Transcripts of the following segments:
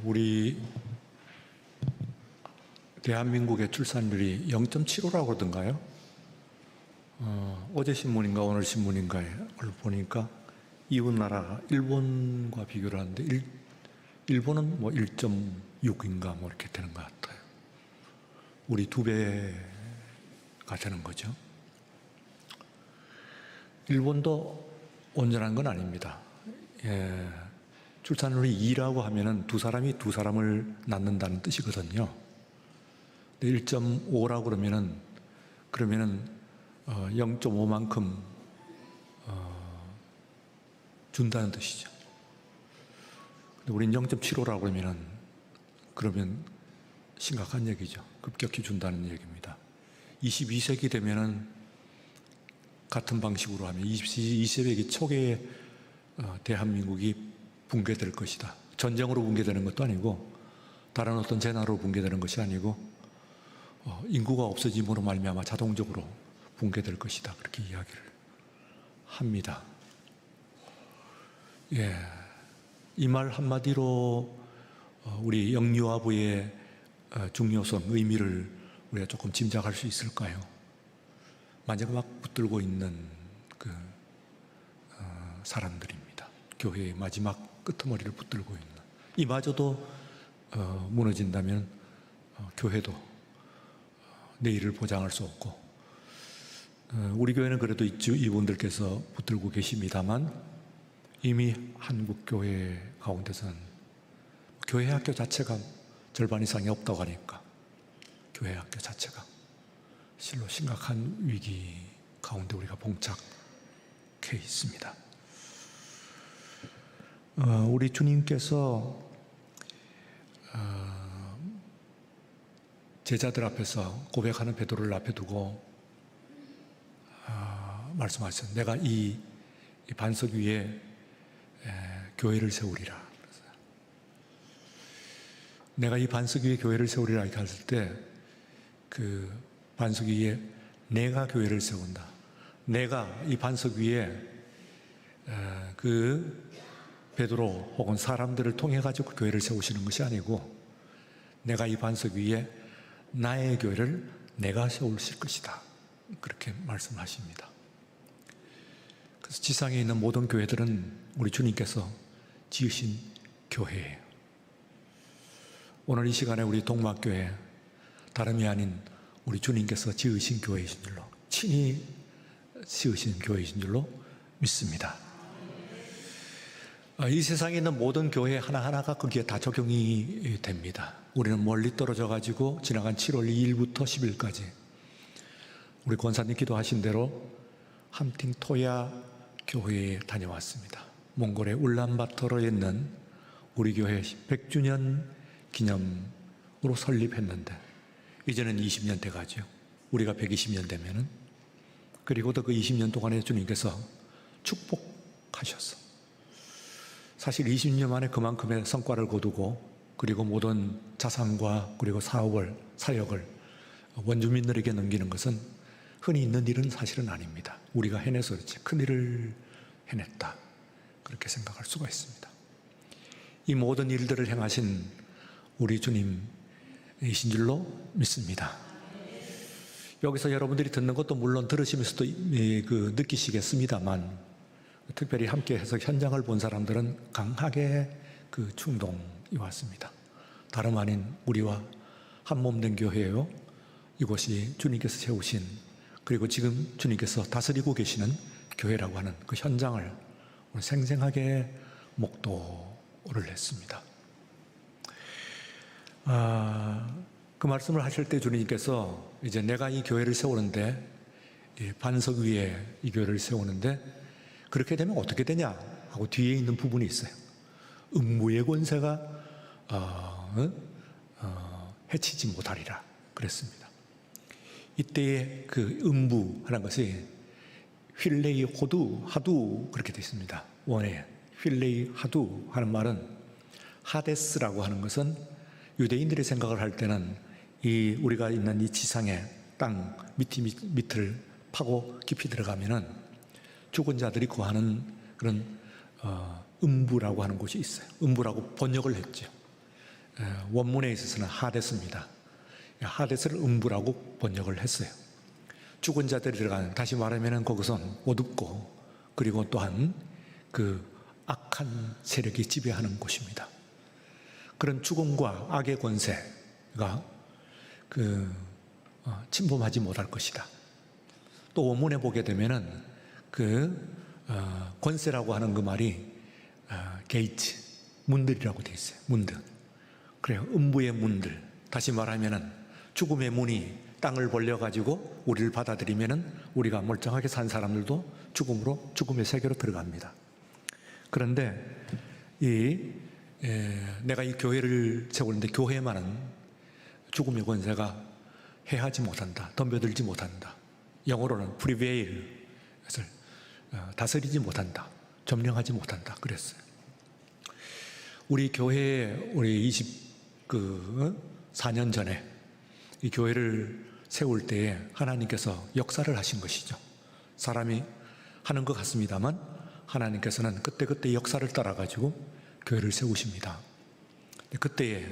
우리 대한민국의 출산율이 0.75라고 그러던가요? 어제 신문인가 오늘 신문인가에 보니까 이웃나라 일본과 비교를 하는데 일본은 뭐 1.6인가 뭐 이렇게 되는 것 같아요. 우리 2배가 되는 거죠. 일본도 온전한 건 아닙니다. 출산율이 2라고 하면은 두 사람이 두 사람을 낳는다는 뜻이거든요. 1.5라고 그러면은 0.5만큼 준다는 뜻이죠. 근데 우린 0.75라고 그러면 심각한 얘기죠. 급격히 준다는 얘기입니다. 22세기 되면은 같은 방식으로 하면 22세기 초기에 대한민국이 붕괴될 것이다. 전쟁으로 붕괴되는 것도 아니고 다른 어떤 재난으로 붕괴되는 것이 아니고 인구가 없어짐으로 말미암아 자동적으로 붕괴될 것이다. 그렇게 이야기를 합니다. 이 말 한마디로 우리 영유아부의 중요성, 의미를 우리가 조금 짐작할 수 있을까요? 마지막 붙들고 있는 사람들입니다. 교회의 마지막 끄트머리를 붙들고 있는. 이마저도 무너진다면 교회도 내일을 보장할 수 없고, 우리 교회는 그래도 이분들께서 붙들고 계십니다만 이미 한국 교회 가운데서는 교회 학교 자체가 절반 이상이 없다고 하니까 교회 학교 자체가 실로 심각한 위기 가운데 우리가 봉착해 있습니다. 우리 주님께서 제자들 앞에서 고백하는 베드로를 앞에 두고 말씀하셨어요. 내가 이 반석 위에 교회를 세우리라. 내가 이 반석 위에 교회를 세우리라 이렇게 했을 때 그 반석 위에 내가 교회를 세운다. 내가 이 반석 위에 그 베드로 혹은 사람들을 통해 가지고 교회를 세우시는 것이 아니고 내가 이 반석 위에 나의 교회를 내가 세우실 것이다. 그렇게 말씀하십니다. 그래서 지상에 있는 모든 교회들은 우리 주님께서 지으신 교회예요. 오늘 이 시간에 우리 동막교회 다름이 아닌 우리 주님께서 지으신 교회이신 줄로, 친히 지으신 교회이신 줄로 믿습니다. 이 세상에 있는 모든 교회 하나하나가 거기에 다 적용이 됩니다. 우리는 멀리 떨어져 가지고 지나간 7월 2일부터 10일까지 우리 권사님 기도하신 대로 함팅토야 교회에 다녀왔습니다. 몽골의 울란바토르에 있는 우리 교회 100주년 기념으로 설립했는데 이제는 20년 돼가죠. 우리가 120년 되면은. 그리고도 그 20년 동안에 주님께서 축복하셨어. 사실 20년 만에 그만큼의 성과를 거두고 그리고 모든 자산과 그리고 사역을 원주민들에게 넘기는 것은 흔히 있는 일은 사실은 아닙니다. 우리가 해내서 그렇지 큰 일을 해냈다. 그렇게 생각할 수가 있습니다. 이 모든 일들을 행하신 우리 주님이신 줄로 믿습니다. 여기서 여러분들이 듣는 것도 물론 들으시면서도 느끼시겠습니다만 특별히 함께 해서 현장을 본 사람들은 강하게 그 충동이 왔습니다. 다름 아닌 우리와 한몸된 교회요. 이곳이 주님께서 세우신 그리고 지금 주님께서 다스리고 계시는 교회라고 하는 그 현장을 생생하게 목도를 했습니다. 그 말씀을 하실 때 주님께서 이제 내가 이 교회를 세우는데 반석 위에 이 교회를 세우는데 그렇게 되면 어떻게 되냐 하고 뒤에 있는 부분이 있어요. 음부의 권세가 해치지 못하리라 그랬습니다. 이때의 그 음부라는 것이 휠레이 호두 하두 그렇게 되어 있습니다. 원에 휠레이 하두 하는 말은 하데스라고 하는 것은 유대인들이 생각을 할 때는 우리가 있는 이 지상의 땅 밑을 파고 깊이 들어가면은 죽은 자들이 거하는 그런 음부라고 하는 곳이 있어요. 음부라고 번역을 했죠. 원문에 있어서는 하데스입니다. 하데스를 음부라고 번역을 했어요. 죽은 자들이 들어가는, 다시 말하면 거기선 어둡고 그리고 또한 그 악한 세력이 지배하는 곳입니다. 그런 죽음과 악의 권세가 침범하지 못할 것이다. 또 원문에 보게 되면은 권세라고 하는 그 말이 게이트, 문들이라고 되어 있어요. 문들. 그래요. 음부의 문들. 다시 말하면은 죽음의 문이 땅을 벌려가지고 우리를 받아들이면은 우리가 멀쩡하게 산 사람들도 죽음의 세계로 들어갑니다. 그런데 내가 이 교회를 세우는데 교회만은 죽음의 권세가 해하지 못한다. 덤벼들지 못한다. 영어로는 prevail, 다스리지 못한다. 점령하지 못한다. 그랬어요. 우리 교회에 우리 24년 전에 이 교회를 세울 때에 하나님께서 역사를 하신 것이죠. 사람이 하는 것 같습니다만 하나님께서는 그때 역사를 따라가지고 교회를 세우십니다. 그때에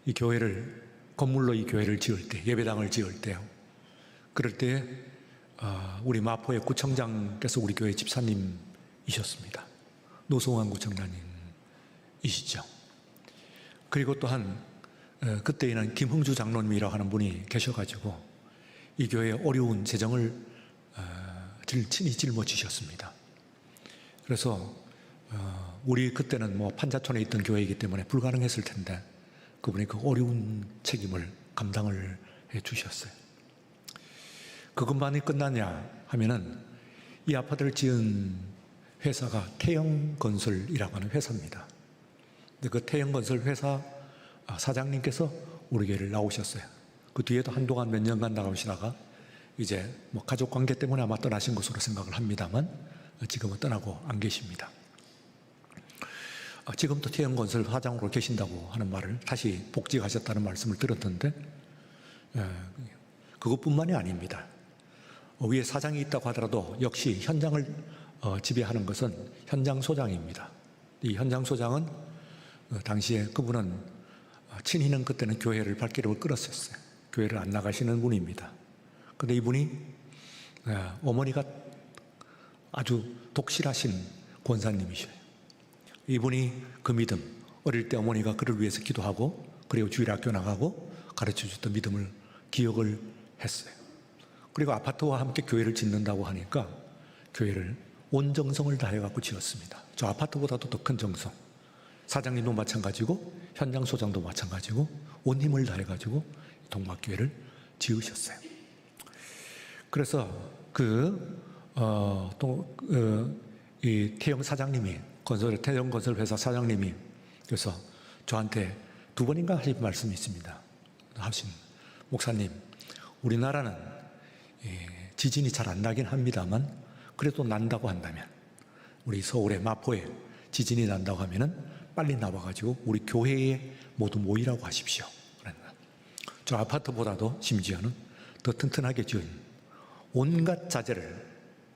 이 교회를, 건물로 이 교회를 지을 때, 예배당을 지을 때요. 그럴 때에 우리 마포의 구청장께서 우리 교회 집사님이셨습니다. 노성환 구청장님이시죠. 그리고 또한 그때에는 김흥주 장로님이라고 하는 분이 계셔가지고 이 교회의 어려운 재정을 친히 짊어지셨습니다. 그래서 우리 그때는 뭐 판자촌에 있던 교회이기 때문에 불가능했을 텐데 그분이 그 어려운 책임을 감당을 해 주셨어요. 그것만이 끝나냐 하면은 이 아파트를 지은 회사가 태영건설이라고 하는 회사입니다. 근데 그 태영건설 회사 사장님께서 우리 교회를 나오셨어요. 그 뒤에도 한동안 몇 년간 나오시다가 이제 뭐 가족 관계 때문에 아마 떠나신 것으로 생각을 합니다만 지금은 떠나고 안 계십니다. 지금도 태영건설 사장으로 계신다고 하는 말을, 다시 복직하셨다는 말씀을 들었는데 그것뿐만이 아닙니다. 위에 사장이 있다고 하더라도 역시 현장을 지배하는 것은 현장 소장입니다. 이 현장 소장은 당시에 그분은 친히는 그때는 교회를 발길을 끌었었어요. 교회를 안 나가시는 분입니다. 그런데 이분이 어머니가 아주 독실하신 권사님이셔요. 이분이 그 믿음, 어릴 때 어머니가 그를 위해서 기도하고 그리고 주일학교 나가고 가르쳐줬던 믿음을 기억을 했어요. 그리고 아파트와 함께 교회를 짓는다고 하니까 교회를 온 정성을 다해갖고 지었습니다. 저 아파트보다도 더 큰 정성. 사장님도 마찬가지고 현장 소장도 마찬가지고 온 힘을 다해가지고 동막교회를 지으셨어요. 그래서 이 태영 사장님이, 태영 건설 회사 사장님이 그래서 저한테 2번인가 하신 말씀이 있습니다. 하신 목사님, 우리나라는 지진이 잘 안 나긴 합니다만 그래도 난다고 한다면 우리 서울의 마포에 지진이 난다고 하면은 빨리 나와가지고 우리 교회에 모두 모이라고 하십시오. 저 아파트보다도 심지어는 더 튼튼하게 지은 온갖 자재를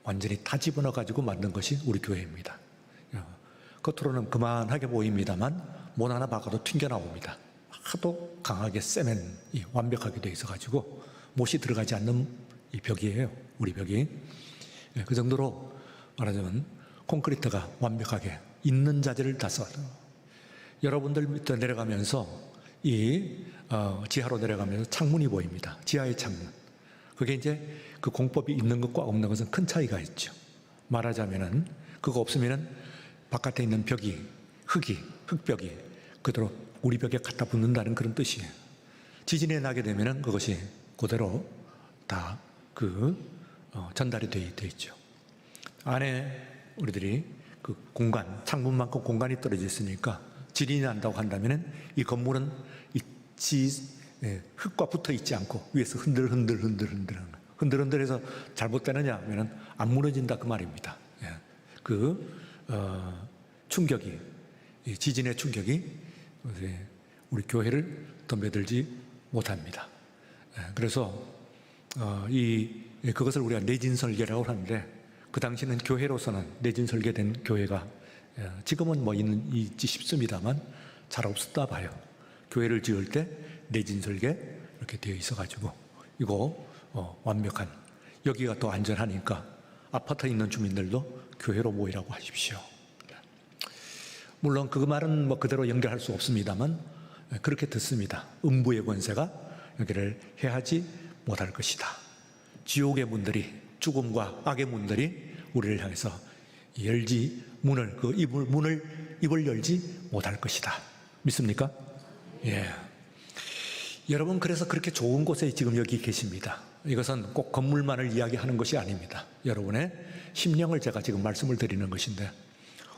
완전히 다 집어넣어가지고 만든 것이 우리 교회입니다. 겉으로는 그만하게 보입니다만 못 하나 박아도 튕겨나옵니다. 하도 강하게 세면이 완벽하게 되어 있어가지고 못이 들어가지 않는 이 벽이에요. 우리 벽이. 그 정도로 말하자면 콘크리트가 완벽하게 있는 자재를 다 써요. 여러분들 밑에 내려가면서 지하로 내려가면서 창문이 보입니다. 지하의 창문. 그게 이제 그 공법이 있는 것과 없는 것은 큰 차이가 있죠. 말하자면은 그거 없으면은 바깥에 있는 흙벽이 그대로 우리 벽에 갖다 붙는다는 그런 뜻이에요. 지진이 나게 되면은 그것이 그대로 다 전달이 돼 있죠. 안에 우리들이 그 공간, 창문만큼 공간이 떨어져 있으니까 지진이 난다고 한다면은 이 건물은 흙과 붙어 있지 않고 위에서 흔들흔들해서 잘못되느냐 하면은 안 무너진다 그 말입니다. 충격이, 지진의 충격이 우리 교회를 덤벼들지 못합니다. 그래서 그것을 우리가 내진설계라고 하는데 그 당시는 교회로서는 내진설계된 교회가 지금은 뭐 있지 싶습니다만 잘 없었다 봐요. 교회를 지을 때 내진설계 이렇게 되어 있어가지고 이거 완벽한, 여기가 또 안전하니까 아파트에 있는 주민들도 교회로 모이라고 하십시오. 물론 그 말은 뭐 그대로 연결할 수 없습니다만 그렇게 듣습니다. 음부의 권세가 여기를 해하지 못할 것이다. 지옥의 문들이, 죽음과 악의 문들이 우리를 향해서 문을 입을 열지 못할 것이다. 믿습니까? 예. 여러분, 그래서 그렇게 좋은 곳에 지금 여기 계십니다. 이것은 꼭 건물만을 이야기하는 것이 아닙니다. 여러분의 심령을 제가 지금 말씀을 드리는 것인데,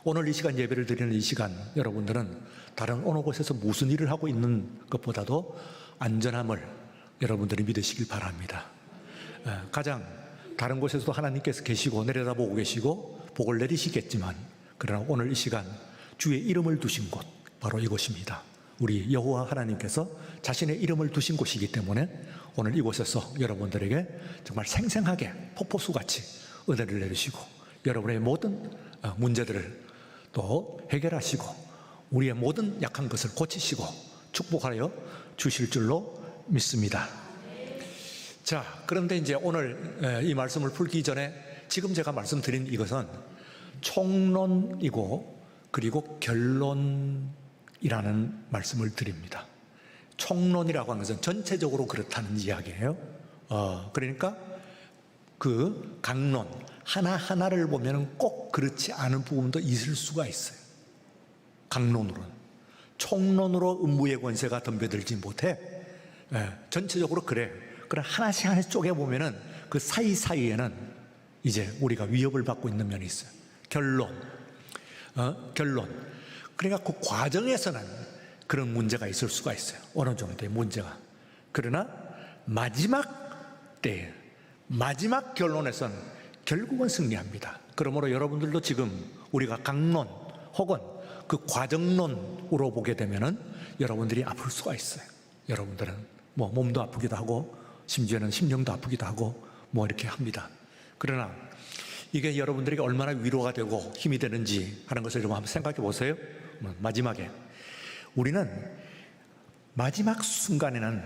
오늘 이 시간 예배를 드리는 이 시간, 여러분들은 다른 어느 곳에서 무슨 일을 하고 있는 것보다도 안전함을 여러분들이 믿으시길 바랍니다. 가장 다른 곳에서도 하나님께서 계시고 내려다보고 계시고 복을 내리시겠지만, 그러나 오늘 이 시간 주의 이름을 두신 곳, 바로 이곳입니다. 우리 여호와 하나님께서 자신의 이름을 두신 곳이기 때문에 오늘 이곳에서 여러분들에게 정말 생생하게 폭포수같이 은혜를 내리시고 여러분의 모든 문제들을 또 해결하시고 우리의 모든 약한 것을 고치시고 축복하여 주실 줄로 믿습니다. 자, 그런데 이제 오늘 이 말씀을 풀기 전에 지금 제가 말씀드린 이것은 총론이고 그리고 결론이라는 말씀을 드립니다. 총론이라고 하는 것은 전체적으로 그렇다는 이야기예요. 그러니까 그 강론 하나하나를 보면 꼭 그렇지 않은 부분도 있을 수가 있어요. 강론으로는. 총론으로 음부의 권세가 덤벼들지 못해. 전체적으로 그래. 그러나 하나씩 하나씩 쪼개보면은 그 사이사이에는 이제 우리가 위협을 받고 있는 면이 있어요. 결론. 그러니까 그 과정에서는 그런 문제가 있을 수가 있어요. 어느 정도의 문제가. 그러나 마지막 때에, 마지막 결론에서는 결국은 승리합니다. 그러므로 여러분들도 지금 우리가 강론 혹은 그 과정론으로 보게 되면은 여러분들이 아플 수가 있어요. 여러분들은 뭐 몸도 아프기도 하고 심지어는 심령도 아프기도 하고 뭐 이렇게 합니다. 그러나 이게 여러분들에게 얼마나 위로가 되고 힘이 되는지 하는 것을 좀 한번 생각해 보세요. 마지막에 우리는 마지막 순간에는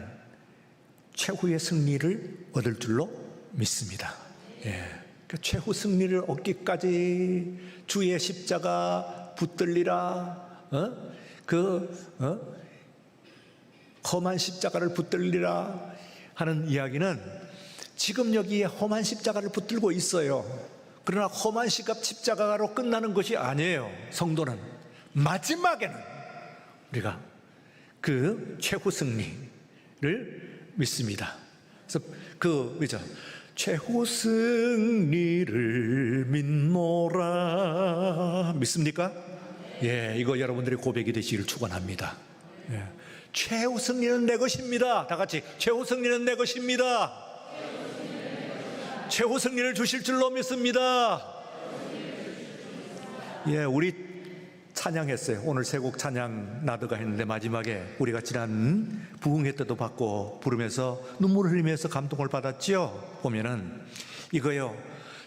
최후의 승리를 얻을 줄로 믿습니다. 그 최후 승리를 얻기까지 주의 십자가 붙들리라, 험한 십자가를 붙들리라 하는 이야기는 지금 여기에 험한 십자가를 붙들고 있어요. 그러나 험한 십자가로 끝나는 것이 아니에요. 성도는 마지막에는 우리가 그 최후 승리를 믿습니다. 그래서 그죠? 최후 승리를 믿노라. 믿습니까? 예, 이거 여러분들의 고백이 되시기를 축원합니다. 예. 최후 승리는 내 것입니다. 다 같이 최후 승리는 내 것입니다. 최후 승리를 주실 줄로 믿습니다. 예, 우리 찬양했어요. 오늘 세 곡 찬양 나드가 했는데 마지막에 우리가 지난 부흥회 때도 받고 부르면서 눈물을 흘리면서 감동을 받았죠. 보면은 이거요,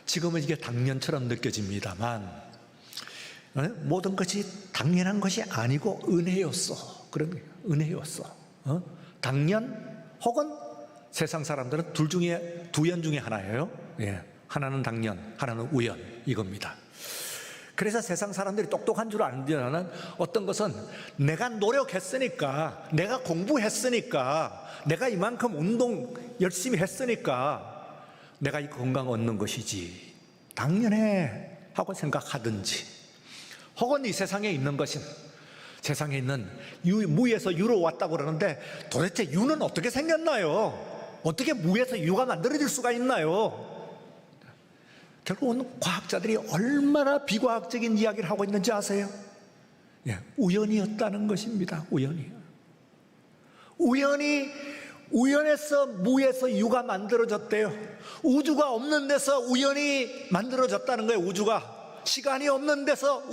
지금은 이게 당연처럼 느껴집니다만 모든 것이 당연한 것이 아니고 은혜였어. 그런 거예요. 은혜였어. 당연 혹은 세상 사람들은 두연 중에 하나예요. 예, 하나는 당연, 하나는 우연, 이겁니다. 그래서 세상 사람들이 똑똑한 줄 아는 어떤 것은 내가 노력했으니까, 내가 공부했으니까, 내가 이만큼 운동 열심히 했으니까 내가 이 건강 얻는 것이지 당연해 하고 생각하든지, 혹은 이 세상에 있는 것은 세상에 있는 무에서 유로 왔다고 그러는데 도대체 유는 어떻게 생겼나요? 어떻게 무에서 유가 만들어질 수가 있나요? 결국은 과학자들이 얼마나 비과학적인 이야기를 하고 있는지 아세요? 예, 우연이었다는 것입니다. 우연에서 무에서 유가 만들어졌대요. 우주가 없는 데서 우연히 만들어졌다는 거예요. 우주가 시간이 없는 데서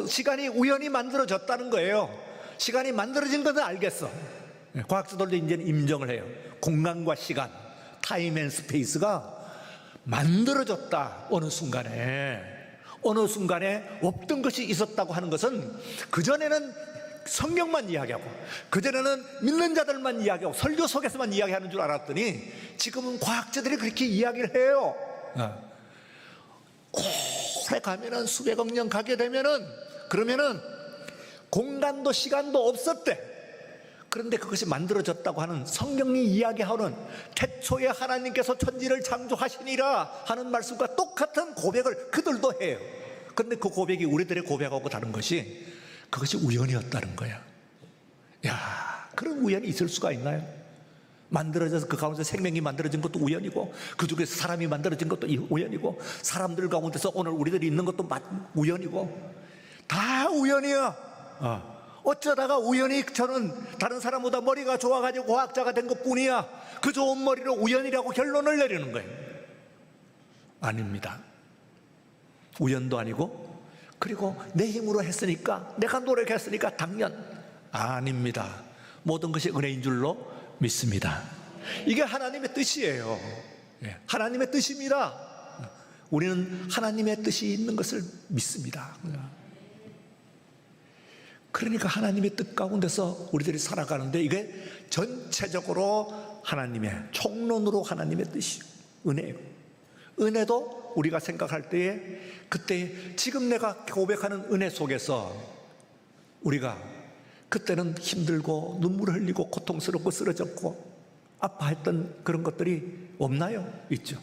시간이 우연히 만들어졌다는 거예요. 시간이 만들어진 것은 알겠어. 예, 과학자들도 이제는 인정을 해요. 공간과 시간, 타임 앤 스페이스가 만들어졌다. 어느 순간에 없던 것이 있었다고 하는 것은 그전에는 성경만 이야기하고, 그전에는 믿는 자들만 이야기하고 설교 속에서만 이야기하는 줄 알았더니 지금은 과학자들이 그렇게 이야기를 해요. 오래 가면은 수백억 년 가게 되면은, 그러면은 공간도 시간도 없었대. 그런데 그것이 만들어졌다고 하는 성경이 이야기하는 태초에 하나님께서 천지를 창조하시니라 하는 말씀과 똑같은 고백을 그들도 해요. 그런데 그 고백이 우리들의 고백하고 다른 것이, 그것이 우연이었다는 거야. 야, 그런 우연이 있을 수가 있나요? 만들어져서 그 가운데 생명이 만들어진 것도 우연이고, 그 중에서 사람이 만들어진 것도 우연이고, 사람들 가운데서 오늘 우리들이 있는 것도 우연이고, 다 우연이야. 어쩌다가 우연히 저는 다른 사람보다 머리가 좋아가지고 과학자가 된 것뿐이야, 그 좋은 머리로 우연이라고 결론을 내리는 거예요. 아닙니다. 우연도 아니고, 그리고 내 힘으로 했으니까, 내가 노력했으니까 당연, 아닙니다. 모든 것이 은혜인 줄로 믿습니다. 이게 하나님의 뜻이에요. 하나님의 뜻입니다. 우리는 하나님의 뜻이 있는 것을 믿습니다. 그러니까 하나님의 뜻 가운데서 우리들이 살아가는데, 이게 전체적으로 하나님의, 총론으로 하나님의 뜻이 은혜예요. 은혜도 우리가 생각할 때에, 그때 지금 내가 고백하는 은혜 속에서 우리가 그때는 힘들고 눈물을 흘리고 고통스럽고 쓰러졌고 아파했던 그런 것들이 없나요? 있죠.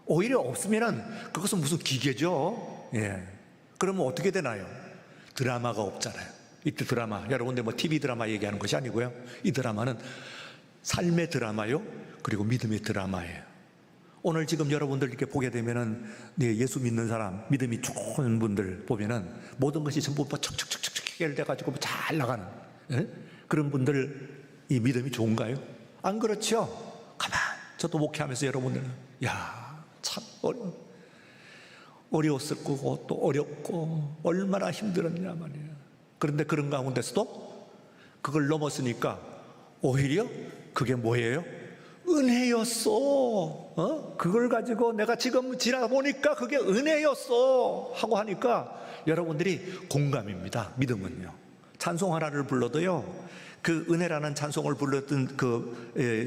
오히려 없으면은 그것은 무슨 기계죠. 그러면 어떻게 되나요? 드라마가 없잖아요. 이때 드라마, 여러분들 뭐 TV 드라마 얘기하는 것이 아니고요, 이 드라마는 삶의 드라마요, 그리고 믿음의 드라마예요. 오늘 지금 여러분들 이렇게 보게 되면은, 예수 믿는 사람, 믿음이 좋은 분들 보면은 모든 것이 전부 척척척척 해결돼가지고 잘 나가는, 그런 분들, 이 믿음이 좋은가요? 안 그렇죠? 가만, 저도 목회하면서 여러분들은, 야, 참 어려웠을 거고 또 어렵고 얼마나 힘들었냐 말이야. 그런데 그런 가운데서도 그걸 넘었으니까 오히려 그게 뭐예요? 은혜였어. 그걸 가지고 내가 지금 지나보니까 그게 은혜였어 하고 하니까 여러분들이 공감입니다. 믿음은요. 찬송 하나를 불러도요, 그 은혜라는 찬송을 불렀던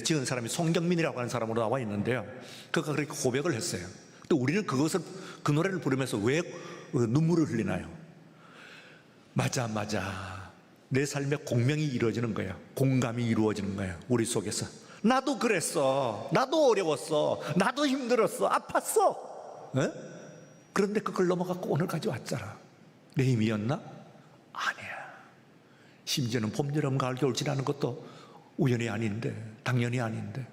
지은 사람이 송경민이라고 하는 사람으로 나와 있는데요, 그가 그렇게 고백을 했어요. 또 우리는 그 노래를 부르면서 왜 눈물을 흘리나요? 맞아, 내 삶에 공명이 이루어지는 거예요. 공감이 이루어지는 거예요. 우리 속에서. 나도 그랬어, 나도 어려웠어, 나도 힘들었어, 아팠어. 그런데 그걸 넘어갖고 오늘까지 왔잖아. 내 힘이었나? 아니야. 심지어는 봄, 여름, 가을, 겨울 지나는 것도 우연이 아닌데, 당연히 아닌데,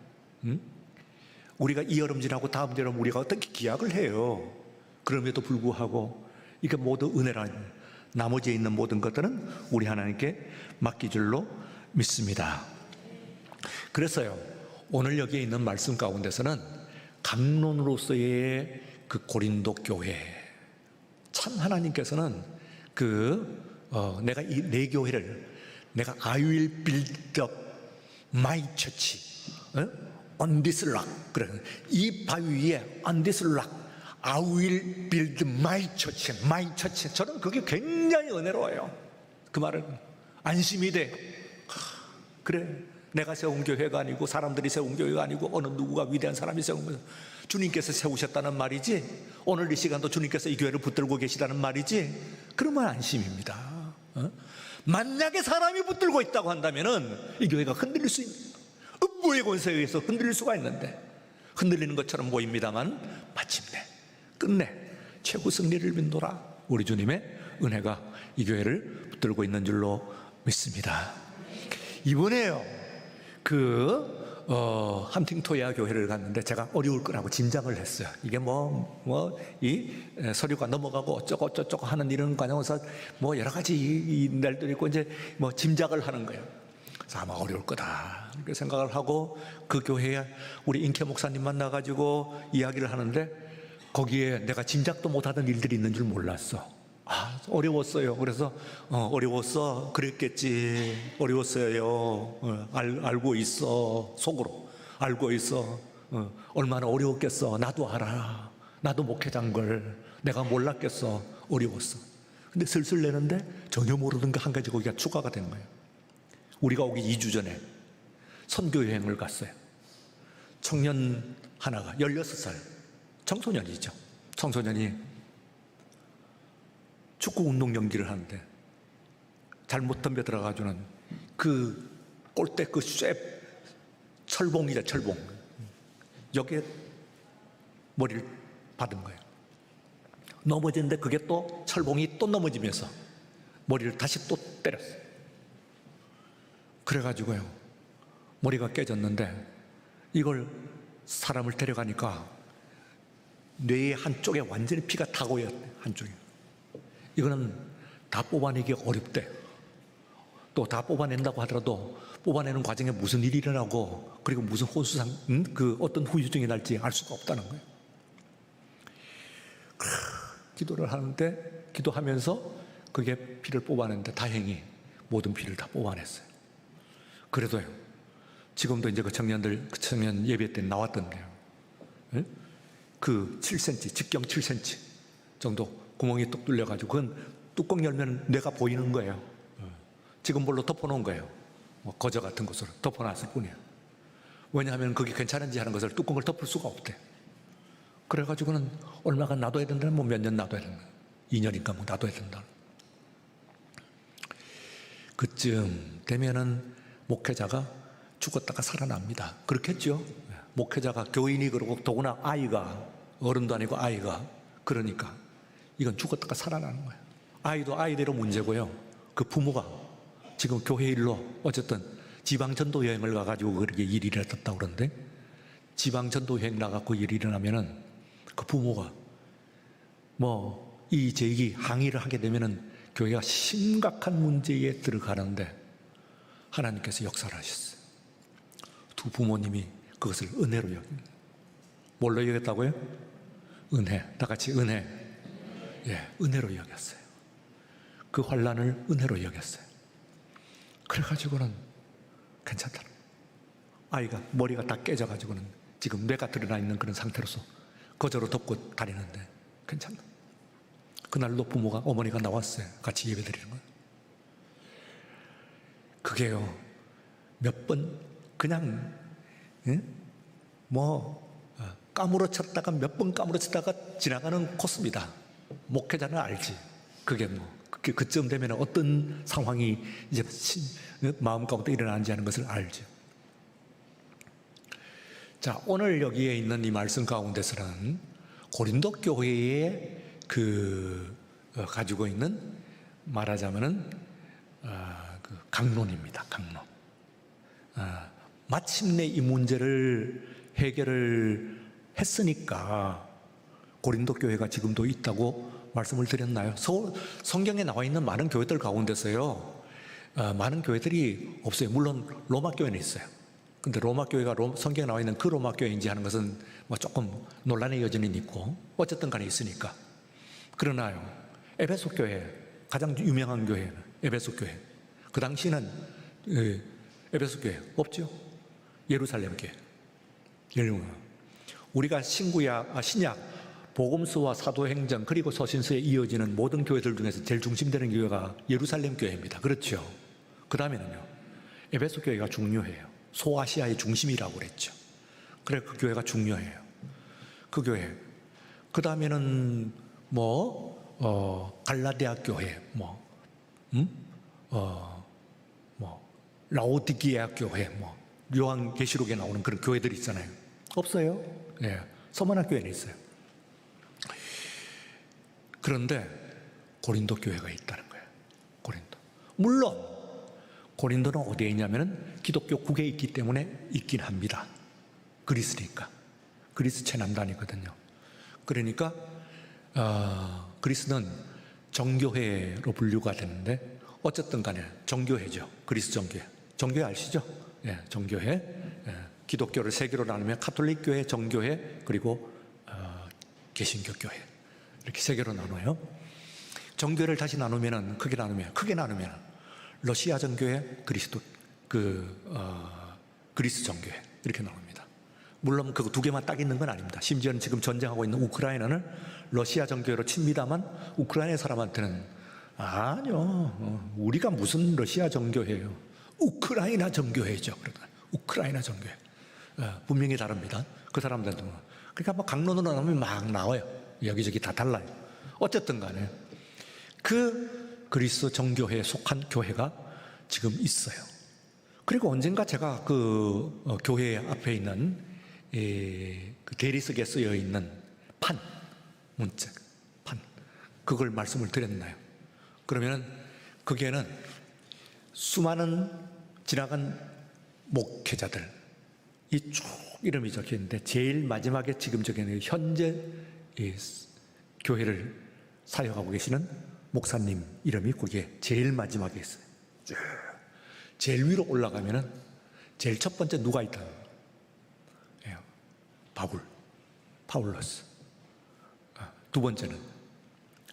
우리가 이 여름 지나고 다음 여름 우리가 어떻게 기약을 해요? 그럼에도 불구하고 이게 모두 은혜라니, 나머지에 있는 모든 것들은 우리 하나님께 맡길 줄로 믿습니다. 그래서요, 오늘 여기에 있는 말씀 가운데서는 감론으로서의 그 고린도 교회, 참 하나님께서는 내가 이 내 교회를, 내가 I will build up my church on this rock, 그래, 이 바위 위에 on this rock I will build my church, my church. 저는 그게 굉장히 은혜로워요. 그 말은 안심이 돼. 그래, 내가 세운 교회가 아니고 사람들이 세운 교회가 아니고 어느 누구가 위대한 사람이 세운 거예요. 주님께서 세우셨다는 말이지, 오늘 이 시간도 주님께서 이 교회를 붙들고 계시다는 말이지, 그러면 안심입니다. 만약에 사람이 붙들고 있다고 한다면은 이 교회가 흔들릴 수 있는, 음부의 권세에 의해서 흔들릴 수가 있는데, 흔들리는 것처럼 보입니다만 마침내 끝내 최고 승리를 빈도라 우리 주님의 은혜가 이 교회를 붙들고 있는 줄로 믿습니다. 이번에요, 함팅토야 교회를 갔는데 제가 어려울 거라고 짐작을 했어요. 이게 이 서류가 넘어가고 어쩌고 하는 이런 과정에서 여러 가지 이 날들이 있고 이제 짐작을 하는 거예요. 그래서 아마 어려울 거다 이렇게 생각을 하고 그 교회에 우리 인케 목사님 만나가지고 이야기를 하는데, 거기에 내가 짐작도 못하던 일들이 있는 줄 몰랐어. 어려웠어요. 그래서 어려웠어, 그랬겠지, 어려웠어요, 알고 있어, 속으로 알고 있어, 얼마나 어려웠겠어, 나도 알아, 나도 목회자인 걸 내가 몰랐겠어, 어려웠어. 근데 슬슬 내는데 전혀 모르는 게 한 가지 거기가 추가가 되는 거예요. 우리가 오기 2주 전에 선교 여행을 갔어요. 청년 하나가 16살 청소년이죠. 청소년이 축구 운동 연기를 하는데 잘못 덤벼 들어가주는 그 골대 그 쇠 철봉이죠, 철봉. 여기에 머리를 받은 거예요. 넘어지는데 그게 또 철봉이 또 넘어지면서 머리를 다시 또 때렸어요. 그래가지고요, 머리가 깨졌는데 이걸 사람을 데려가니까 뇌의 한쪽에 완전히 피가 다 고였대, 한쪽에. 이거는 다 뽑아내기 어렵대. 또 다 뽑아낸다고 하더라도 뽑아내는 과정에 무슨 일이 일어나고 그리고 무슨 혼수상, 그 어떤 후유증이 날지 알 수가 없다는 거예요. 기도를 하는데, 기도하면서 그게 피를 뽑아내는데 다행히 모든 피를 다 뽑아냈어요. 그래도요, 지금도 이제 그 청년 예배 때 나왔던데요. 그 7cm, 직경 7cm 정도 구멍이 뚝 뚫려가지고 그건 뚜껑 열면 뇌가 보이는 거예요. 지금 뭘로 덮어놓은 거예요. 뭐 거저 같은 것으로 덮어놨을 뿐이에요. 왜냐하면 그게 괜찮은지 하는 것을 뚜껑을 덮을 수가 없대. 그래가지고는 얼마간 놔둬야 된다, 뭐 몇 년 놔둬야 된다. 2년인가 뭐 놔둬야 된다. 그쯤 되면은 목회자가 죽었다가 살아납니다. 그렇겠죠? 목회자가 교인이 그러고 더구나 아이가, 어른도 아니고 아이가, 그러니까 이건 죽었다가 살아나는 거예요. 아이도 아이대로 문제고요. 그 부모가 지금 교회 일로 어쨌든 지방전도 여행을 가가지고 그렇게 일이 일어났다고 그러는데, 지방전도 여행 나가고 일이 일어나면은 그 부모가 뭐 이 제기 항의를 하게 되면은 교회가 심각한 문제에 들어가는데 하나님께서 역사를 하셨어요. 두 부모님이 그것을 은혜로 여깁니다. 뭘로 여겼다고요? 은혜. 다 같이 은혜. 예, 은혜로 여겼어요. 그 환난을 은혜로 여겼어요. 그래가지고는 괜찮다. 아이가 머리가 다 깨져가지고는 지금 뇌가 드러나 있는 그런 상태로서 거저로 덮고 다니는데 괜찮다. 그날도 부모가, 어머니가 나왔어요. 같이 예배 드리는 거예요. 그게요, 몇 번 그냥 까무러쳤다가 몇 번 까무러쳤다가 지나가는 코스입니다. 목회자는 알지. 그게 뭐 그쯤 되면 어떤 상황이 이제 마음 가운데 일어나는지 하는 것을 알죠. 자, 오늘 여기에 있는 이 말씀 가운데서는 고린도 교회에 가지고 있는, 말하자면은 그 강론입니다. 강론. 마침내 이 문제를 해결을 했으니까 고린도 교회가 지금도 있다고 말씀을 드렸나요? 성경에 나와 있는 많은 교회들 가운데서요, 많은 교회들이 없어요. 물론 로마 교회는 있어요. 근데 로마 교회가 성경에 나와 있는 그 로마 교회인지 하는 것은 뭐 조금 논란의 여지는 있고, 어쨌든 간에 있으니까. 그러나요, 에베소 교회, 가장 유명한 교회는 에베소 교회. 그 당시는 에베소 교회 없죠. 예루살렘 교회. 우리가 신약 복음서와 사도행전 그리고 서신서에 이어지는 모든 교회들 중에서 제일 중심되는 교회가 예루살렘 교회입니다. 그렇죠? 그 다음에는요, 에베소 교회가 중요해요. 소아시아의 중심이라고 그랬죠. 그래, 그 교회가 중요해요. 그 교회. 그 다음에는 갈라디아 교회, 라오디게아 교회, 요한계시록에 나오는 그런 교회들이 있잖아요. 없어요. 예, 서머나 교회는 있어요. 그런데 고린도 교회가 있다는 거예요. 고린도. 물론 고린도는 어디에 있냐면은 기독교 국에 있기 때문에 있긴 합니다. 그리스니까. 그리스 최남단이거든요. 그러니까 그리스는 정교회로 분류가 되는데, 어쨌든 간에 정교회죠. 그리스 정교회. 정교회 아시죠? 예, 정교회. 예, 기독교를 세 개로 나누면 카톨릭 교회, 정교회, 그리고 개신교 교회. 이렇게 세 개로 나눠요. 정교회를 다시 나누면은, 크게 나누면 러시아 정교회, 그리스 정교회, 이렇게 나옵니다. 물론 그거 두 개만 딱 있는 건 아닙니다. 심지어는 지금 전쟁하고 있는 우크라이나는 러시아 정교회로 칩니다만, 우크라이나 사람한테는 아니요. 우리가 무슨 러시아 정교회예요. 우크라이나 정교회죠. 그러다 우크라이나 정교회. 분명히 다릅니다. 그 사람들도. 그러니까 뭐 강론으로 나오면 막 나와요. 여기저기 다 달라요. 어쨌든 간에 그 그리스 정교회에 속한 교회가 지금 있어요. 그리고 언젠가 제가 그 교회 앞에 있는 그 대리석에 쓰여 있는 판, 문짝, 판, 그걸 말씀을 드렸나요? 그러면 거기에는 수많은 지나간 목회자들, 이 쭉 이름이 적혀 있는데 제일 마지막에 지금 적혀 있는 현재 교회를 사역하고 계시는 목사님 이름이 거기에 제일 마지막에 있어요. 쭉 제일 위로 올라가면은 제일 첫 번째 누가 있다? 파울로스. 두 번째는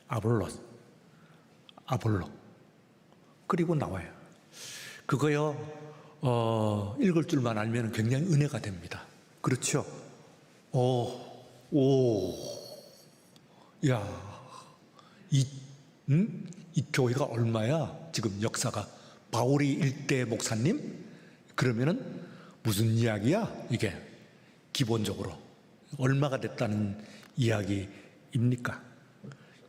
아볼로. 그리고 나와요. 그거요, 읽을 줄만 알면 굉장히 은혜가 됩니다. 그렇죠? 이 교회가 얼마야? 지금 역사가. 바울이 일대 목사님? 그러면은 무슨 이야기야? 이게 기본적으로 얼마가 됐다는 이야기입니까?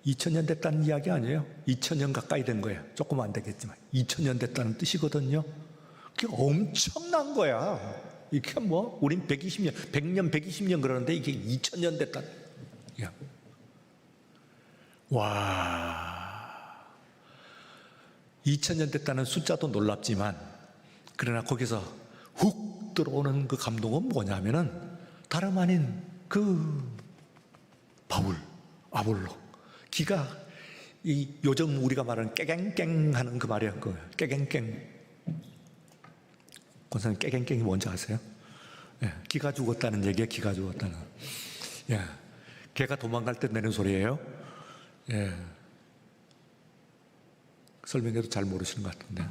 2000년 됐다는 이야기 아니에요? 2000년 가까이 된 거예요. 조금 안 되겠지만 2000년 됐다는 뜻이거든요. 그게 엄청난 거야. 이게 뭐 우린 120년, 100년, 120년 그러는데 이게 2000년 됐다. 와, 2000년 됐다는 숫자도 놀랍지만 그러나 거기서 훅 들어오는 그 감동은 뭐냐면은 다름 아닌 그 바울, 아볼로. 기가 요즘 우리가 말하는 깨갱깽 하는 그 말이야. 그 깨갱깽. 권사님 깨갱깽이 뭔지 아세요? 기가 죽었다는 얘기야. 기가 죽었다는. 개가 도망갈 때 내는 소리예요. 설명해도 잘 모르시는 것 같은데.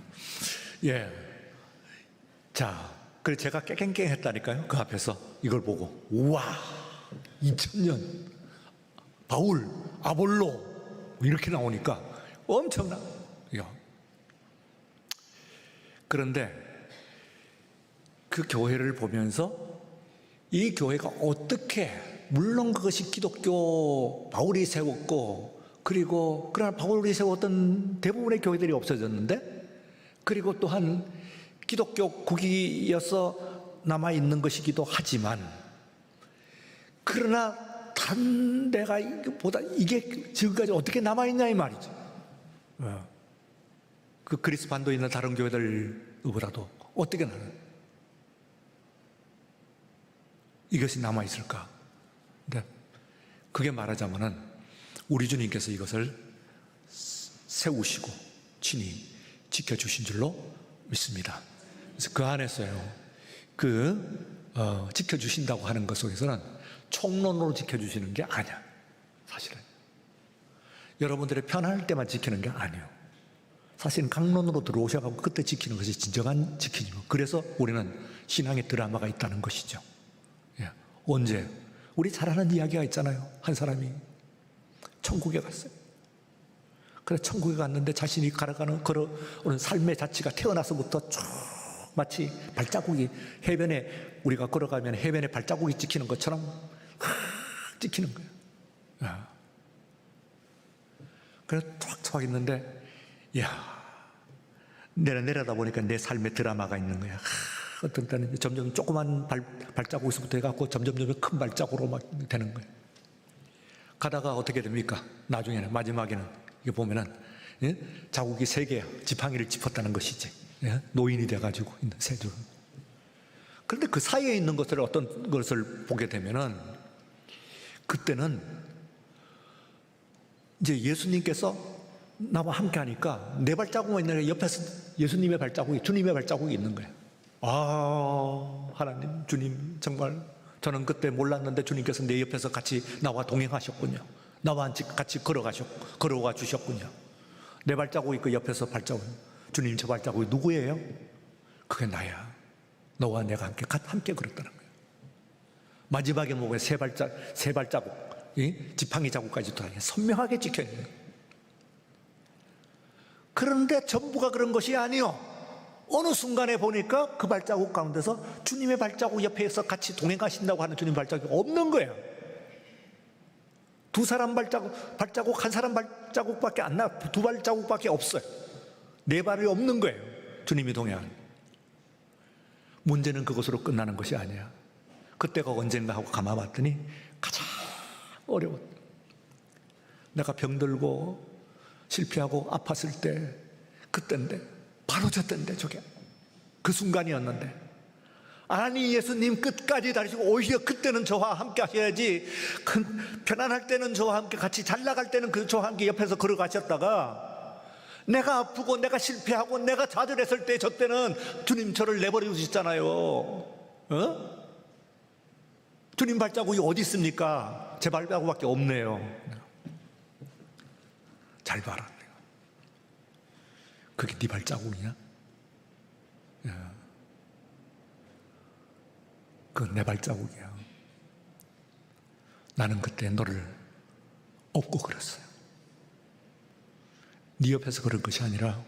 자, 그래서 제가 깨갱깽 했다니까요. 그 앞에서 이걸 보고 우와 2000년 바울, 아볼로 이렇게 나오니까 엄청나. 그런데 그 교회를 보면서 이 교회가 어떻게, 물론 그것이 기독교 바울이 세웠고, 그리고 그러나 바울이 세웠던 대부분의 교회들이 없어졌는데, 그리고 또한 기독교 국이어서 남아있는 것이기도 하지만, 그러나 단 데가 보다 이게 지금까지 어떻게 남아있냐 이 말이죠. 그 그리스 반도에 있는 다른 교회들보다도 어떻게 이것이 남아있을까? 근데 그게 말하자면은 우리 주님께서 이것을 세우시고 친히 지켜주신 줄로 믿습니다. 그래서 그 안에서요, 지켜주신다고 하는 것 속에서는 총론으로 지켜주시는 게 아니야. 사실은 여러분들의 편할 때만 지키는 게 아니에요. 사실은 강론으로 들어오셔가지고 그때 지키는 것이 진정한 지키죠. 그래서 우리는 신앙의 드라마가 있다는 것이죠. 언제? 우리 잘 아는 이야기가 있잖아요. 한 사람이 천국에 갔어요. 그래서 천국에 갔는데 자신이 걸어오는 삶의 자체가 태어나서부터 쭉 마치 발자국이 해변에, 우리가 걸어가면 해변에 발자국이 찍히는 것처럼 찍히는 거예요. 그래서 쫙쫙 있는데, 내려다 보니까 내 삶의 드라마가 있는 거야. 어떤 때는 점점 조그만 발자국에서부터 해갖고 점점 큰 발자국으로 막 되는 거예요. 가다가 어떻게 됩니까? 나중에는, 마지막에는 이게 보면은 자국이 3개야. 지팡이를 짚었다는 것이지. 노인이 돼가지고 있는 3줄. 그런데 그 사이에 있는 것을, 어떤 것을 보게 되면은 그때는 이제 예수님께서 나와 함께 하니까 내 발자국만 있는 게 옆에서 예수님의 발자국이, 주님의 발자국이 있는 거예요. 하나님, 주님, 정말 저는 그때 몰랐는데 주님께서 내 옆에서 같이 나와 동행하셨군요. 나와 같이 걸어가 주셨군요. 내 발자국이 그 옆에서 발자국. 주님, 저 발자국이 누구예요? 그게 나야. 너와 내가 함께 걸었다는 거예요. 마지막에 뭐가 세 발자국, 지팡이 자국까지 또 선명하게 찍혀 있는 거예요. 그런데 전부가 그런 것이 아니요. 어느 순간에 보니까 그 발자국 가운데서 주님의 발자국 옆에서 같이 동행하신다고 하는 주님 발자국이 없는 거예요. 두 사람 발자국, 한 사람 발자국밖에 안 나, 두 발자국밖에 없어요. 네 발이 없는 거예요. 주님이 동행하는. 문제는 그것으로 끝나는 것이 아니야. 그때가 언젠가 하고 감아봤더니 가장 어려웠다. 내가 병들고 실패하고 아팠을 때 그때인데, 바로 저 때인데, 저게 그 순간이었는데, 아니 예수님 끝까지 다니시고 오히려 그때는 저와 함께 하셔야지, 편안할 때는 저와 함께 같이, 잘 나갈 때는 저와 함께 옆에서 걸어가셨다가 내가 아프고 내가 실패하고 내가 좌절했을 때, 저 때는 주님 저를 내버려 두셨잖아요. 주님 발자국이 어디 있습니까? 제 발자국밖에 없네요. 잘 봐라. 그게 네 발자국이냐? 그건 내 발자국이야. 나는 그때 너를 업고 걸었어요. 네 옆에서 걸은 것이 아니라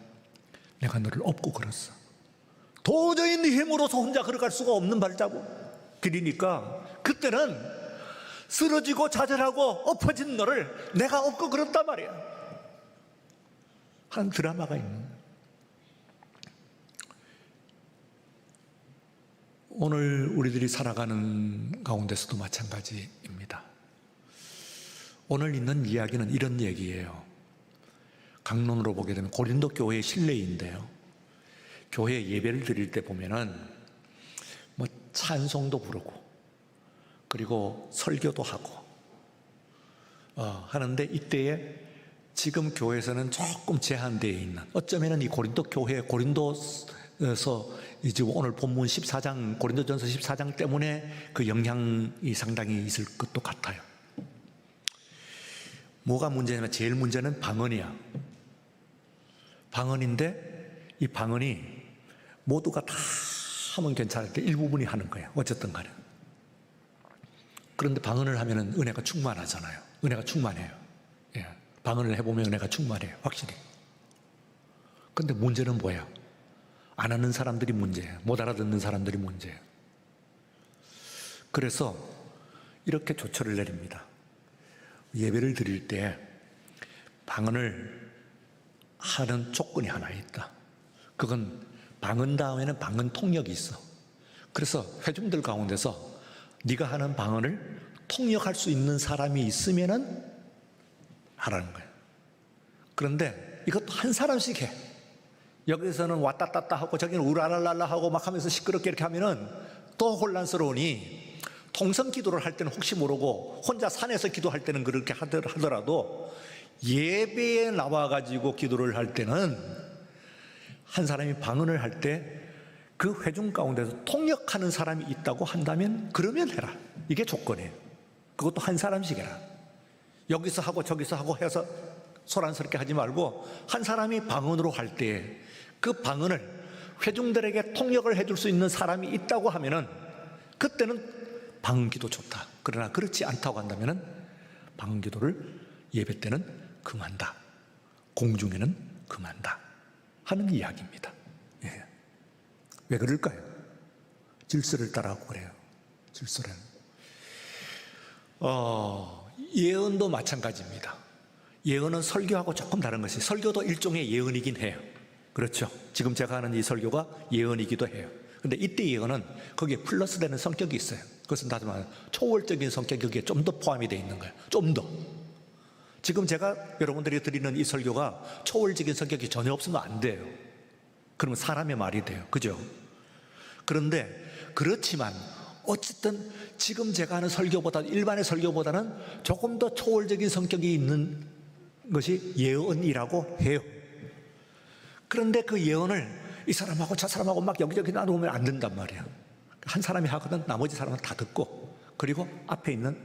내가 너를 업고 걸었어. 도저히 네 힘으로서 혼자 걸어갈 수가 없는 발자국 길이니까 그때는 쓰러지고 좌절하고 엎어진 너를 내가 업고 걸었단 말이야. 한 드라마가 있는 거예요. 오늘 우리들이 살아가는 가운데서도 마찬가지입니다. 오늘 있는 이야기는 이런 얘기예요. 강론으로 보게 되면 고린도 교회의 실내인데요, 교회 예배를 드릴 때 보면은 뭐 찬송도 부르고 그리고 설교도 하고 하는데, 이때에 지금 교회에서는 조금 제한되어 있는, 어쩌면은 이 고린도 교회, 고린도서 이제 오늘 본문 14장, 고린도전서 14장 때문에 그 영향이 상당히 있을 것도 같아요. 뭐가 문제냐면, 제일 문제는 방언이야. 방언인데 이 방언이 모두가 다 하면 괜찮을 때 일부분이 하는 거예요. 어쨌든 간에. 그런데 방언을 하면은 은혜가 충만하잖아요. 은혜가 충만해요. 예. 방언을 해보면 은혜가 충만해요. 확실히. 근데 문제는 뭐야? 안 하는 사람들이 문제예요. 못 알아듣는 사람들이 문제예요. 그래서 이렇게 조처를 내립니다. 예배를 드릴 때 방언을 하는 조건이 하나 있다. 그건 방언 다음에는 방언 통역이 있어. 그래서 회중들 가운데서 네가 하는 방언을 통역할 수 있는 사람이 있으면은 하라는 거예요. 그런데 이것도 한 사람씩 해. 여기서는 왔다따따 하고 저기는 우라랄랄라 하고 막 하면서 시끄럽게 이렇게 하면은 또 혼란스러우니, 통성 기도를 할 때는 혹시 모르고 혼자 산에서 기도할 때는 그렇게 하더라도 예배에 나와가지고 기도를 할 때는 한 사람이 방언을 할 때 그 회중 가운데서 통역하는 사람이 있다고 한다면 그러면 해라. 이게 조건이에요. 그것도 한 사람씩 해라. 여기서 하고 저기서 하고 해서 소란스럽게 하지 말고, 한 사람이 방언으로 할 때 그 방언을 회중들에게 통역을 해줄 수 있는 사람이 있다고 하면은 그때는 방언기도 좋다. 그러나 그렇지 않다고 한다면은 방언기도를 예배 때는 금한다, 공중에는 금한다 하는 이야기입니다. 예. 왜 그럴까요? 질서를 따라하고 그래요. 질서를. 예언도 마찬가지입니다. 예언은 설교하고 조금 다른 것이, 설교도 일종의 예언이긴 해요. 그렇죠. 지금 제가 하는 이 설교가 예언이기도 해요. 근데 이때 예언은 거기에 플러스 되는 성격이 있어요. 그것은 다시 말해 초월적인 성격이 거기에 좀 더 포함이 되어 있는 거예요. 좀 더. 지금 제가 여러분들이 드리는 이 설교가 초월적인 성격이 전혀 없으면 안 돼요. 그러면 사람의 말이 돼요. 그죠? 그런데 그렇지만 어쨌든 지금 제가 하는 설교보다, 일반의 설교보다는 조금 더 초월적인 성격이 있는 것이 예언이라고 해요. 그런데 그 예언을 이 사람하고 저 사람하고 막 여기저기 나누면 안 된단 말이야. 한 사람이 하거든 나머지 사람은 다 듣고, 그리고 앞에 있는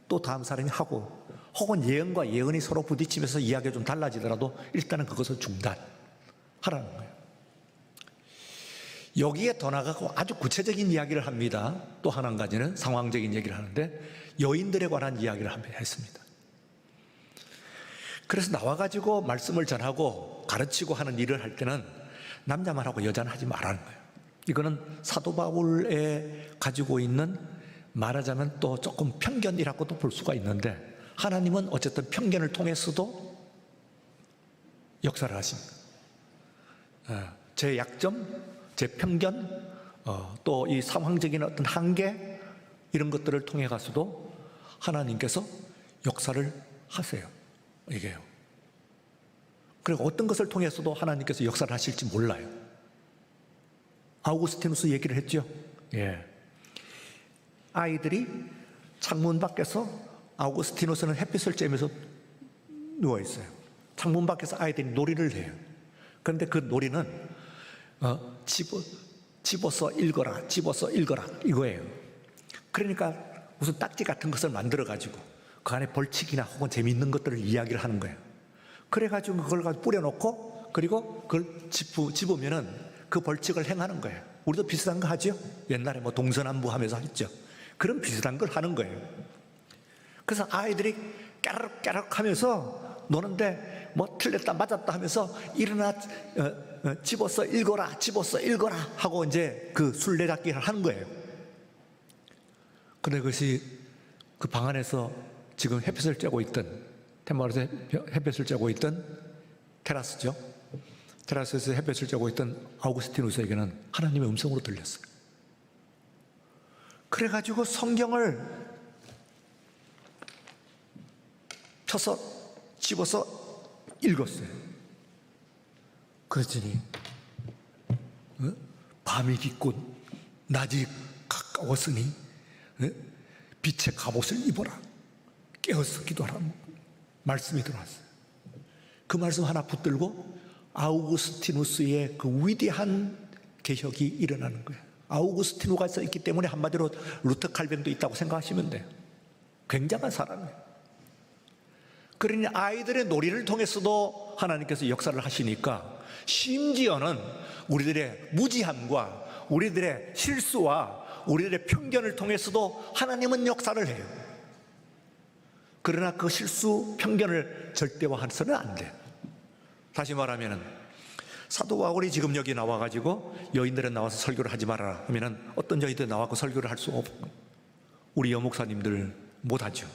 또 다음 사람이 하고, 혹은 예언과 예언이 서로 부딪히면서 이야기가 좀 달라지더라도 일단은 그것을 중단하라는 거예요. 여기에 더 나가고 아주 구체적인 이야기를 합니다. 또 한 가지는 상황적인 얘기를 하는데, 여인들에 관한 이야기를 했습니다. 그래서 나와가지고 말씀을 전하고 가르치고 하는 일을 할 때는 남자만 하고 여자는 하지 말라는 거예요. 이거는 사도 바울에 가지고 있는, 말하자면 또 조금 편견이라고도 볼 수가 있는데, 하나님은 어쨌든 편견을 통해서도 역사를 하십니다. 제 약점, 제 편견, 또 이 상황적인 어떤 한계, 이런 것들을 통해 가서도 하나님께서 역사를 하세요. 이게요. 그리고 어떤 것을 통해서도 하나님께서 역사를 하실지 몰라요. 아우구스티누스 얘기를 했죠. 예. 아이들이 창문 밖에서, 아우구스티누스는 햇빛을 쬐면서 누워 있어요. 창문 밖에서 아이들이 놀이를 해요. 그런데 그 놀이는 집어서 읽어라, 집어서 읽어라, 이거예요. 그러니까 무슨 딱지 같은 것을 만들어 가지고 그 안에 벌칙이나 혹은 재미있는 것들을 이야기를 하는 거예요. 그래가지고 그걸 가지고 뿌려놓고, 그리고 그걸 집으면은 그 벌칙을 행하는 거예요. 우리도 비슷한 거 하죠. 옛날에 뭐 동서남북 하면서 했죠. 그런 비슷한 걸 하는 거예요. 그래서 아이들이 깨르륵깨르륵 하면서 노는데 뭐 틀렸다 맞았다 하면서 일어나, 집어서 읽어라, 집어서 읽어라 하고 이제 그 술래잡기를 하는 거예요. 근데 그것이 그 방 안에서 지금 햇빛을 쬐고 있던, 텐마을에서 햇빛을 쬐고 있던 테라스죠. 테라스에서 햇빛을 쬐고 있던 아우구스티누스에게는 하나님의 음성으로 들렸어요. 그래가지고 성경을 펴서 집어서 읽었어요. 그랬더니 밤이 깊고 낮이 가까웠으니 빛의 갑옷을 입어라, 깨어서 기도하라, 말씀이 들어왔어요. 그 말씀 하나 붙들고 아우구스티누스의 그 위대한 개혁이 일어나는 거예요. 아우구스티누가 있기 때문에 한마디로 루터 칼빈도 있다고 생각하시면 돼요. 굉장한 사람이에요. 그러니 아이들의 놀이를 통해서도 하나님께서 역사를 하시니까, 심지어는 우리들의 무지함과 우리들의 실수와 우리들의 편견을 통해서도 하나님은 역사를 해요. 그러나 그 실수, 편견을 절대화해서는 안 돼요. 다시 말하면 사도 바울이 지금 여기 나와가지고 여인들은 나와서 설교를 하지 말아라 하면은 어떤 저희들 나와서 설교를 할 수 없고, 우리 여목사님들 못하죠.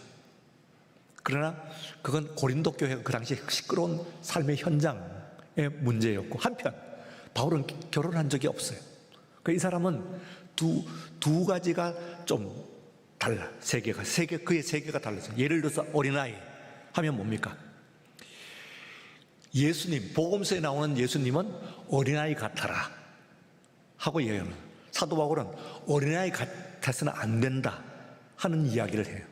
그러나 그건 고린도 교회가 그 당시 시끄러운 삶의 현장의 문제였고, 한편 바울은 결혼한 적이 없어요. 이 사람은 두 가지가 좀 달라. 그의 세계가 달라져요. 예를 들어서 어린아이 하면 뭡니까? 예수님, 복음서에 나오는 예수님은 어린아이 같아라 하고 얘기해요. 사도 바울은 어린아이 같아서는 안 된다 하는 이야기를 해요.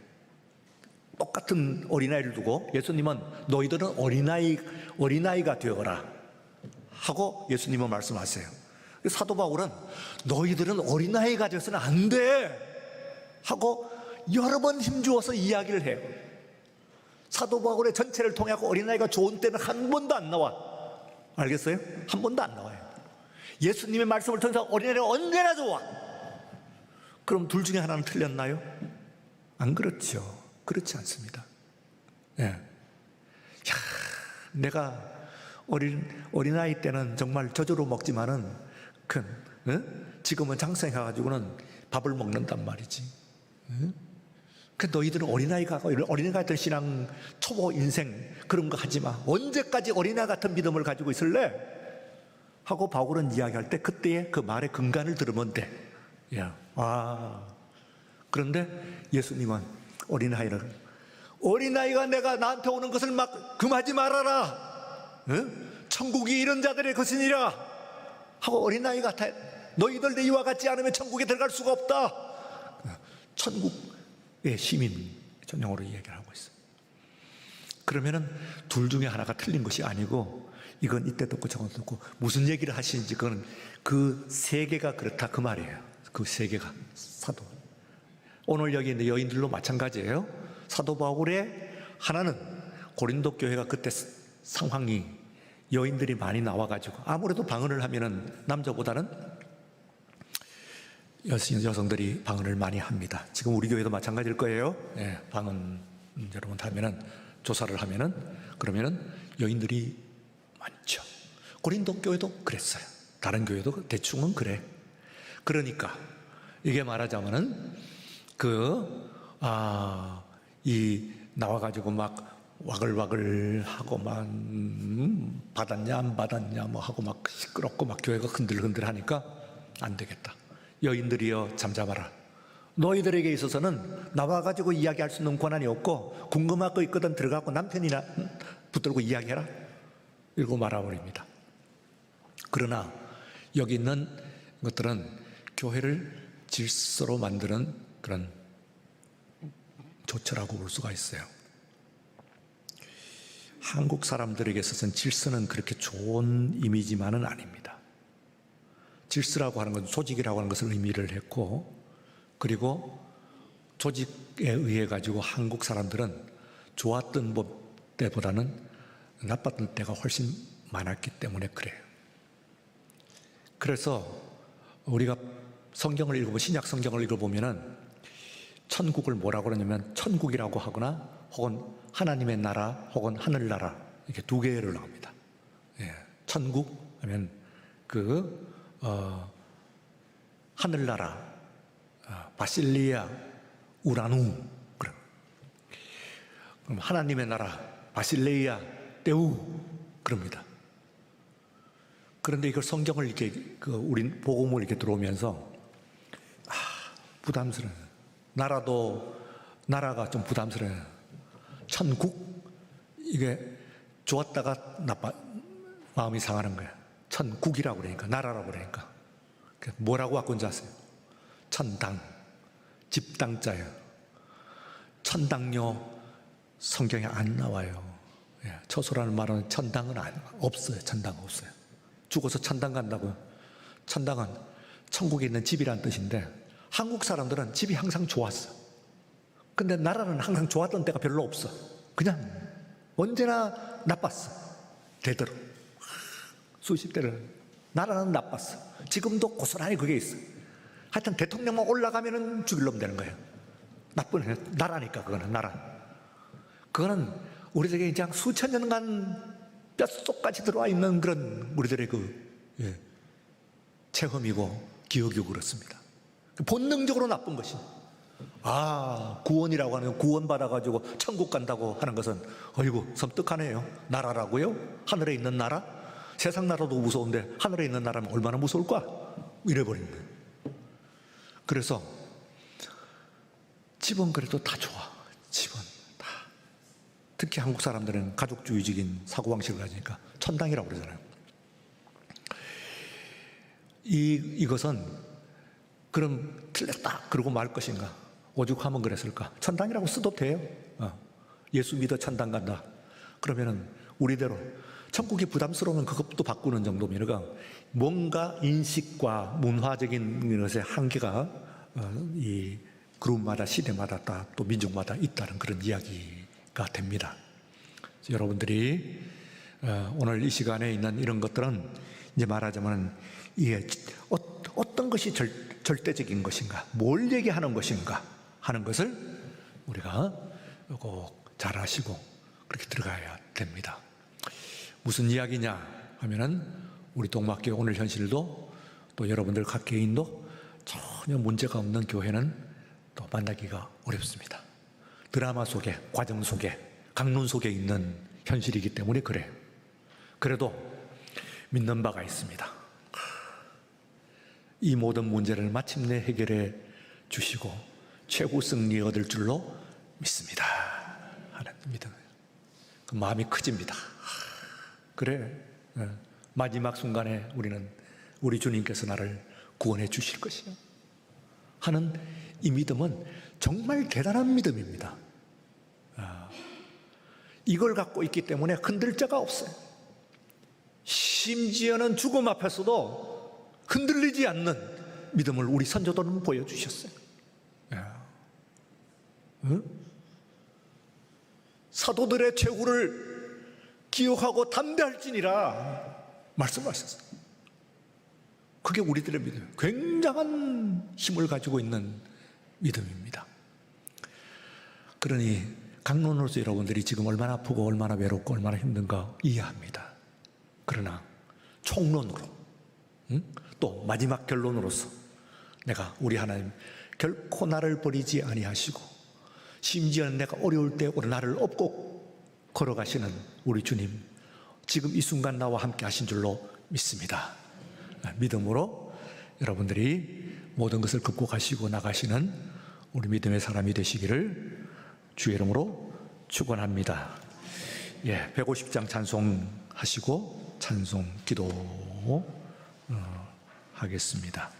똑같은 어린아이를 두고 예수님은 너희들은 어린아이가 되어라 하고 예수님은 말씀하세요. 사도 바울은 너희들은 어린아이가 되어서는 안 돼 하고 여러 번 힘주어서 이야기를 해요. 사도 바울의 전체를 통해 어린아이가 좋은 때는 한 번도 안 나와. 알겠어요? 한 번도 안 나와요. 예수님의 말씀을 통해서 어린아이가 언제나 좋아. 그럼 둘 중에 하나는 틀렸나요? 안 그렇죠. 그렇지 않습니다. 예. 야, 내가 어린아이 때는 정말 저주로 먹지만은 지금은 장성해가지고는 밥을 먹는단 말이지. 그 너희들은 어린아이 같은 신앙, 초보 인생 그런 거 하지 마. 언제까지 어린아이 같은 믿음을 가지고 있을래? 하고 바울은 이야기할 때 그때의 그 말의 근간을 들으면 돼. 야, 그런데 예수님은 어린아이가 내가 나한테 오는 것을 막 금하지 말아라. 천국이 이런 자들의 것이니라 하고 어린아이 같아. 너희들 내 이와 같지 않으면 천국에 들어갈 수가 없다. 천국의 시민 전형으로 얘기를 하고 있어요. 그러면은 둘 중에 하나가 틀린 것이 아니고, 이건 이때 듣고 저건 듣고 무슨 얘기를 하시는지, 그건 그 세계가 그렇다 그 말이에요. 그 세계가 사도. 오늘 여기 있는 여인들도 마찬가지예요. 사도 바울의 하나는 고린도 교회가 그때 상황이 여인들이 많이 나와가지고, 아무래도 방언을 하면은 남자보다는 여성들이 방언을 많이 합니다. 지금 우리 교회도 마찬가지일 거예요. 예, 방언 여러분 하면은 조사를 하면은 그러면은 여인들이 많죠. 고린도 교회도 그랬어요. 다른 교회도 대충은 그래. 그러니까 이게 말하자면은 이 나와가지고 막 와글와글 하고 막 받았냐 안 받았냐 뭐 하고 막 시끄럽고 막 교회가 흔들흔들 하니까 안 되겠다. 여인들이여 잠잠하라. 너희들에게 있어서는 나와가지고 이야기할 수 있는 권한이 없고 궁금한 거 있거든 들어가고 남편이나 붙들고 이야기해라. 이러고 말아버립니다. 그러나 여기 있는 것들은 교회를 질서로 만드는 그런 조처라고 볼 수가 있어요. 한국 사람들에게 있어서는 질서는 그렇게 좋은 이미지만은 아닙니다. 질서라고 하는 건 조직이라고 하는 것을 의미를 했고, 그리고 조직에 의해 가지고 한국 사람들은 좋았던 때보다는 나빴던 때가 훨씬 많았기 때문에 그래요. 그래서 우리가 성경을 읽어보면, 신약 성경을 읽어보면은 천국을 뭐라고 그러냐면 천국이라고 하거나 혹은 하나님의 나라 혹은 하늘나라 이렇게 두 개를 나옵니다. 예, 천국 하면 하늘나라 바실리아 우라누, 그럼 하나님의 나라 바실레이아 데우 그럽니다. 그런데 이걸 성경을 이렇게 우린 복음을 이렇게 들어오면서 부담스러워요. 나라가 좀 부담스러워요. 천국 이게 좋았다가 마음이 상하는 거예요. 천국이라고 그러니까, 나라라고 그러니까. 뭐라고 바꾼지 아세요? 천당, 집당자예요. 천당요 성경에 안 나와요. 처소라는 말은 천당은 없어요. 천당 없어요. 죽어서 천당 간다고요. 천당은 천국에 있는 집이란 뜻인데 한국 사람들은 집이 항상 좋았어. 근데 나라는 항상 좋았던 때가 별로 없어. 그냥 언제나 나빴어. 대대로 수십 대를 나라는 나빴어. 지금도 고스란히 그게 있어. 하여튼 대통령만 올라가면은 죽일 놈 되는 거예요. 나쁜 나라니까. 그거는 우리들에게 이제 수천 년간 뼛속까지 들어와 있는 그런 우리들의 체험이고 기억이고 그렇습니다. 본능적으로 나쁜 것이. 구원이라고 하는, 구원 받아가지고 천국 간다고 하는 것은 어이구 섬뜩하네요. 나라라고요? 하늘에 있는 나라? 세상 나라도 무서운데 하늘에 있는 나라면 얼마나 무서울까? 이래버린 거예요. 그래서 집은 그래도 다 좋아. 집은 다. 특히 한국 사람들은 가족주의적인 사고방식을 가지니까 천당이라고 그러잖아요. 이것은 그럼 틀렸다 그러고 말 것인가? 오죽하면 그랬을까? 천당이라고 써도 돼요. 예수 믿어 천당 간다. 그러면은 우리대로 천국이 부담스러우면 그것도 바꾸는 정도면, 그러니까 뭔가 인식과 문화적인 것의 한계가 이 그룹마다 시대마다 또 민족마다 있다는 그런 이야기가 됩니다. 여러분들이 오늘 이 시간에 있는 이런 것들은 이제 말하자면 이게 어떤 것이 절대적인 것인가, 뭘 얘기하는 것인가 하는 것을 우리가 꼭 잘 아시고 그렇게 들어가야 됩니다. 무슨 이야기냐 하면은 우리 동막교회 오늘 현실도 또 여러분들 각 개인도 전혀 문제가 없는 교회는 또 만나기가 어렵습니다. 드라마 속에, 과정 속에, 강론 속에 있는 현실이기 때문에 그래요. 그래도 믿는 바가 있습니다. 이 모든 문제를 마침내 해결해 주시고 최고 승리 얻을 줄로 믿습니다 하는 믿음. 그 마음이 커집니다. 그래, 마지막 순간에 우리 주님께서 나를 구원해 주실 것이요 하는 이 믿음은 정말 대단한 믿음입니다. 이걸 갖고 있기 때문에 흔들 자가 없어요. 심지어는 죽음 앞에서도 흔들리지 않는 믿음을 우리 선조들은 보여주셨어요. 사도들의 최후를 기억하고 담대할지니라 말씀하셨어요. 그게 우리들의 믿음, 굉장한 힘을 가지고 있는 믿음입니다. 그러니 강론으로서 여러분들이 지금 얼마나 아프고 얼마나 외롭고 얼마나 힘든가 이해합니다. 그러나 총론으로, 또 마지막 결론으로서 내가 우리 하나님 결코 나를 버리지 아니하시고 심지어는 내가 어려울 때 나를 업고 걸어가시는 우리 주님, 지금 이 순간 나와 함께 하신 줄로 믿습니다. 믿음으로 여러분들이 모든 것을 극복하시고 나가시는 우리 믿음의 사람이 되시기를 주의 이름으로 축원합니다. 150장 찬송하시고 찬송 기도 하겠습니다.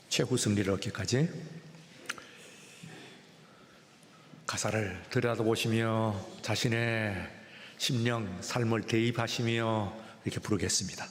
최후 승리를 얻기까지 가사를 들여다보시며 자신의 심령, 삶을 대입하시며 이렇게 부르겠습니다.